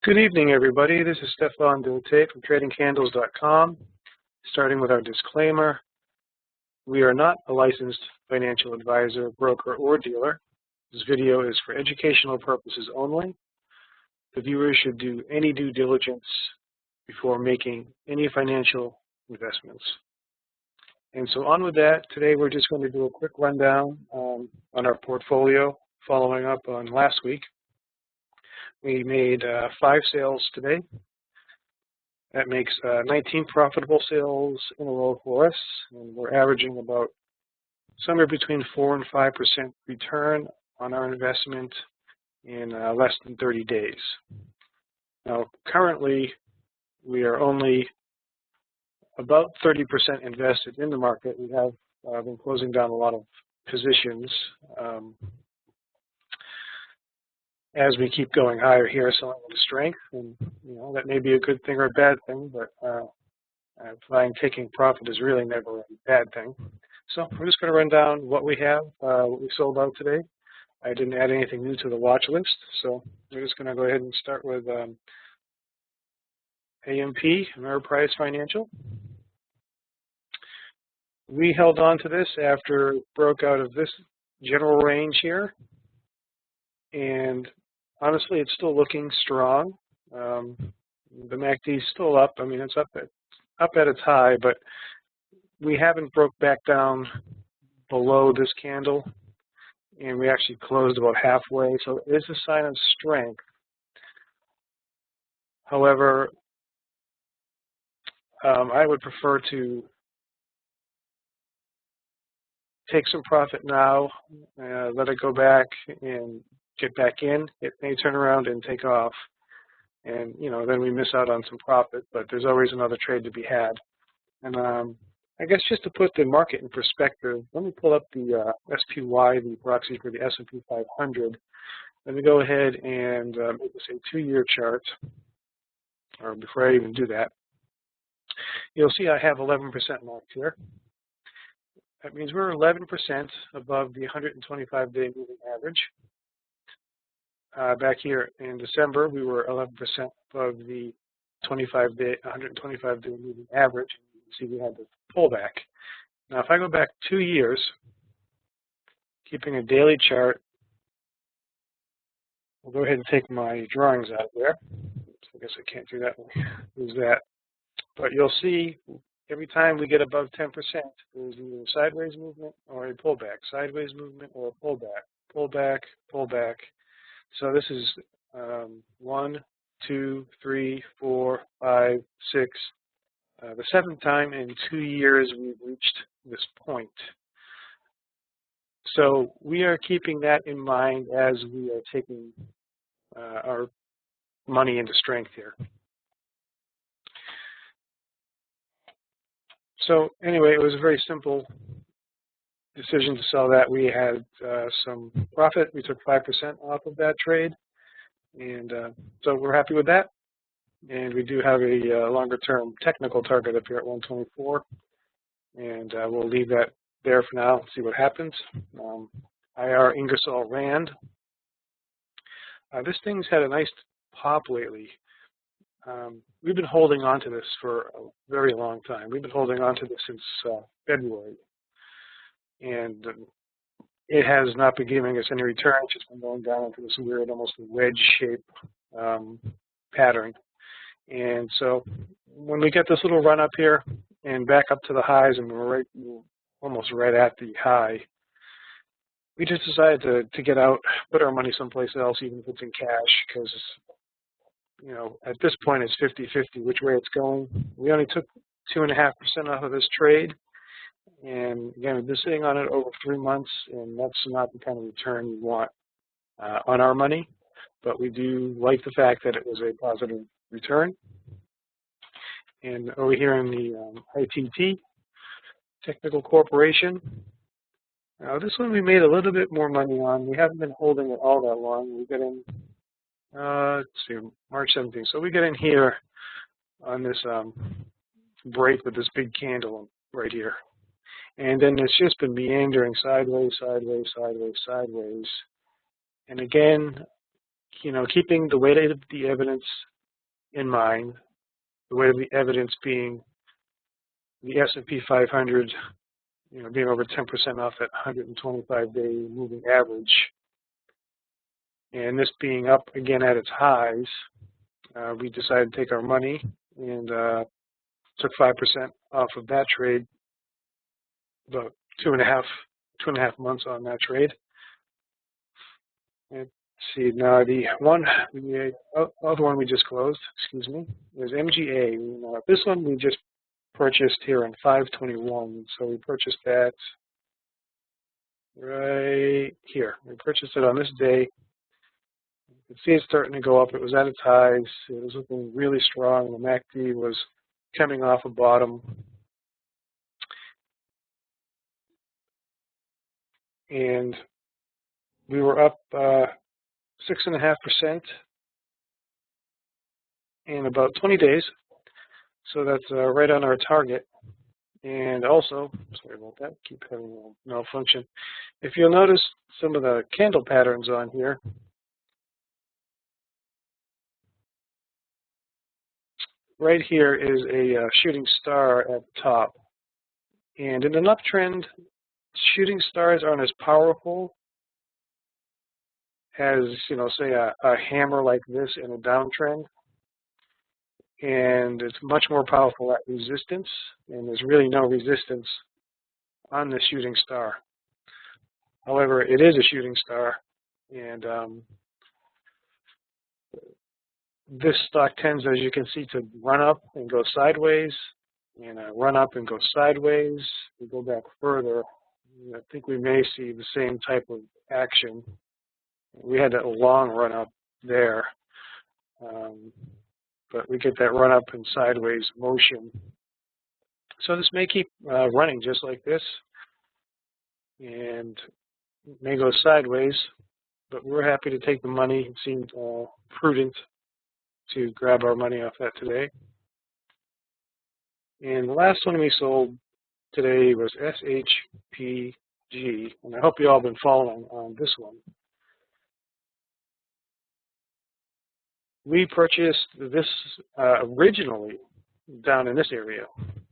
Good evening, everybody. This is Stefan Dote from TradingCandles.com. Starting with our disclaimer, we are not a licensed financial advisor, broker, or dealer. This video is for educational purposes only. The viewer should do any due diligence before making any financial investments. And so on with that, today we're just going to do a quick rundown on our portfolio following up on last week. We made 5 sales today. That makes 19 profitable sales in a row for us, and we're averaging about somewhere between 4 and 5% return on our investment in less than 30 days. Now, currently, we are only about 30% invested in the market. We have been closing down a lot of positions as we keep going higher here, selling into strength, and that may be a good thing or a bad thing, but I find taking profit is really never a bad thing. So we're just going to run down what we have, what we sold out today. I didn't add anything new to the watch list, so we're just going to go ahead and start with AMP, Ameriprise Financial. We held on to this after it broke out of this general range here, and honestly, it's still looking strong. The MACD is still up. I mean, it's up at its high, but we haven't broke back down below this candle, and we actually closed about halfway, so it is a sign of strength. However, I would prefer to take some profit now, let it go back and get back in. It may turn around and take off, and then we miss out on some profit, but there's always another trade to be had. And I guess just to put the market in perspective, let me pull up the SPY, the proxy for the S&P 500. Let me go ahead and make this a 2-year chart, or before I even do that, you'll see I have 11% marked here. That means we're 11% above the 125-day moving average. Back here in December, we were 11% above the 125-day moving average. You can see we had the pullback. Now, if I go back 2 years, keeping a daily chart, we'll go ahead and take my drawings out there. I guess I can't do that. Use that. But you'll see every time we get above 10%, there's either a sideways movement or a pullback, sideways movement or a pullback, pullback, pullback. So this is 1, 2, 3, 4, 5, 6. The 7th time in 2 years we've reached this point. So we are keeping that in mind as we are taking our money into strength here. So anyway, it was a very simple decision to sell that. We had some profit. We took 5% off of that trade, and so we're happy with that. And we do have a longer-term technical target up here at 124, and we'll leave that there for now and see what happens. IR Ingersoll Rand. This thing's had a nice pop lately. We've been holding on to this for a very long time. We've been holding on to this since February. And it has not been giving us any return. It's just been going down into this weird, almost wedge-shaped pattern. And so when we get this little run up here and back up to the highs, and we're almost right at the high, we just decided to get out, put our money someplace else, even if it's in cash, because at this point it's 50-50 which way it's going. We only took 2.5% off of this trade. And again, we've been sitting on it over 3 months, and that's not the kind of return we want on our money. But we do like the fact that it was a positive return. And over here in the ITT, Technical Corporation, now this one we made a little bit more money on. We haven't been holding it all that long. We get in, let's see, March 17th. So we get in here on this break with this big candle right here. And then it's just been meandering sideways, sideways, sideways, sideways. And again, keeping the weight of the evidence in mind, the weight of the evidence being the S&P 500, being over 10% off that 125-day moving average, and this being up again at its highs, we decided to take our money and took 5% off of that trade, about two and a half months on that trade. And see, now the other one we just closed, excuse me, is MGA. This one we just purchased here on 5/21, so we purchased that right here. We purchased it on this day. You can see it's starting to go up. It was at its highs. It was looking really strong. The MACD was coming off a bottom. And we were up 6.5% in about 20 days. So that's right on our target. And also, sorry about that, keep having a malfunction. If you'll notice some of the candle patterns on here, right here is a shooting star at the top. And in an uptrend, shooting stars aren't as powerful as, say a hammer like this in a downtrend. And it's much more powerful at resistance, and there's really no resistance on the shooting star. However, it is a shooting star, and this stock tends, as you can see, to run up and go sideways, and run up and go sideways. We go back further, I think we may see the same type of action. We had a long run up there. But we get that run up and sideways motion. So this may keep running just like this, and it may go sideways, but we're happy to take the money. It seemed prudent to grab our money off that today. And the last one we sold today was SHPG, and I hope you all have been following on this one. We purchased this originally down in this area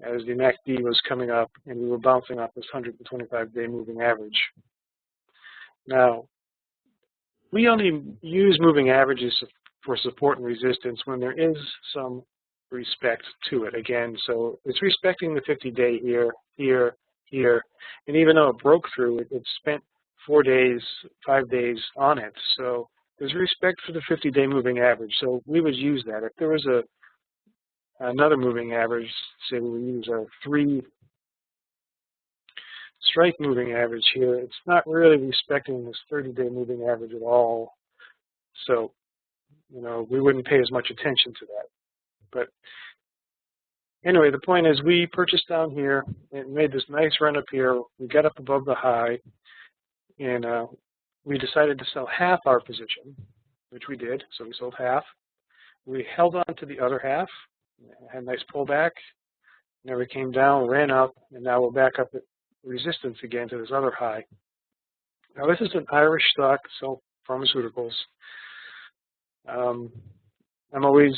as the MACD was coming up and we were bouncing off this 125-day moving average. Now, we only use moving averages for support and resistance when there is some respect to it. Again, so it's respecting the 50-day here, here, here, and even though it broke through, it spent 4 days, 5 days on it. So there's respect for the 50-day moving average, so we would use that. If there was another moving average, say we use a 3-strike moving average here, it's not really respecting this 30-day moving average at all. So, we wouldn't pay as much attention to that. But anyway, the point is we purchased down here and made this nice run up here. We got up above the high, and we decided to sell half our position, which we did. So we sold half. We held on to the other half, had a nice pullback. Never came down, ran up, and now we're back up at resistance again to this other high. Now this is an Irish stock, so pharmaceuticals. I'm always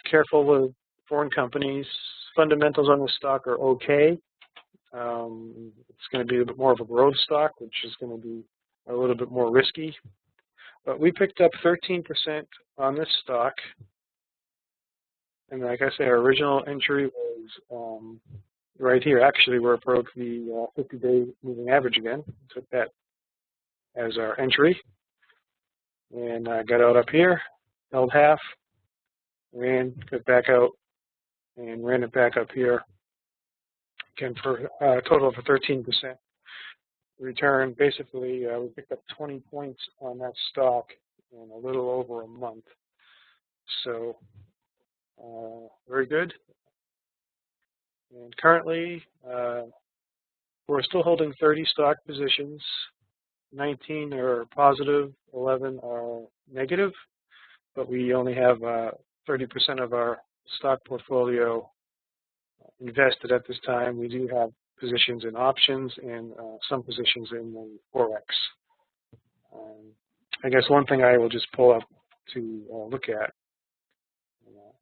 careful with foreign companies. Fundamentals on this stock are okay. It's going to be a bit more of a growth stock, which is going to be a little bit more risky. But we picked up 13% on this stock. And like I say, our original entry was right here, actually, where it broke the 50-day moving average again. Took that as our entry. And got out up here, held half, ran, got back out, and ran it back up here. Again, for a total of a 13% return. Basically, we picked up 20 points on that stock in a little over a month. So, very good. And currently, we're still holding 30 stock positions. 19 are positive, 11 are negative, but we only have 30% of our stock portfolio invested at this time. We do have positions in options and some positions in the Forex. I guess one thing I will just pull up to look at.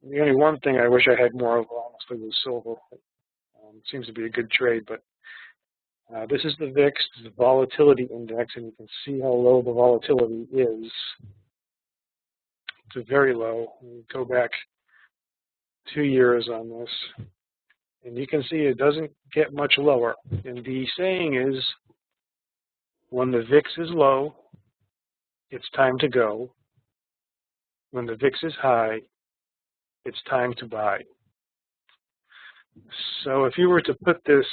The only one thing I wish I had more of, honestly, was silver. It seems to be a good trade, but this is the VIX, the volatility index, and you can see how low the volatility is. It's very low. We go back 2 years on this, and you can see it doesn't get much lower. And the saying is, when the VIX is low, it's time to go. When the VIX is high, it's time to buy. So if you were to put this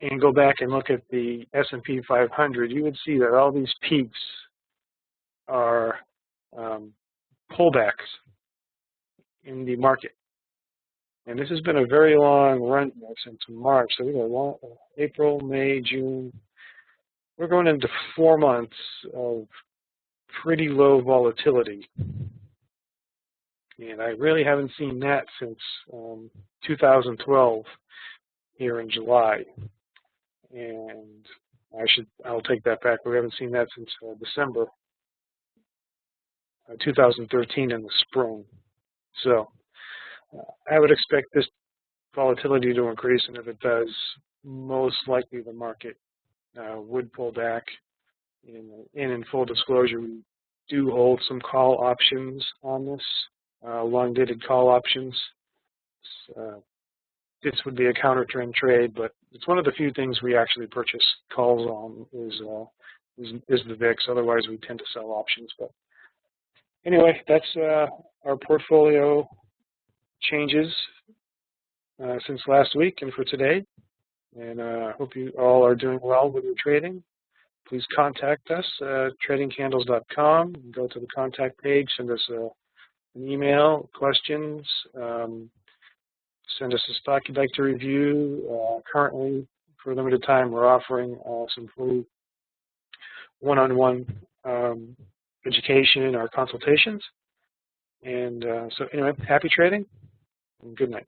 and go back and look at the S&P 500, you would see that all these peaks are pullbacks in the market. And this has been a very long run here since March. So we got April, May, June. We're going into 4 months of pretty low volatility. And I really haven't seen that since 2012 here in July. And I'll take that back. We haven't seen that since December 2013 in the spring. So I would expect this volatility to increase, and if it does, most likely the market would pull back. In full disclosure, we do hold some call options on this, long-dated call options. This would be a counter-trend trade, but it's one of the few things we actually purchase calls on is the VIX. Otherwise, we tend to sell options. But anyway, that's our portfolio changes since last week and for today. And I hope you all are doing well with your trading. Please contact us at tradingcandles.com. Go to the contact page, send us an email, questions, send us a stock you'd like to review. Currently, for a limited time, we're offering some free one-on-one education or consultations. And so anyway, happy trading and good night.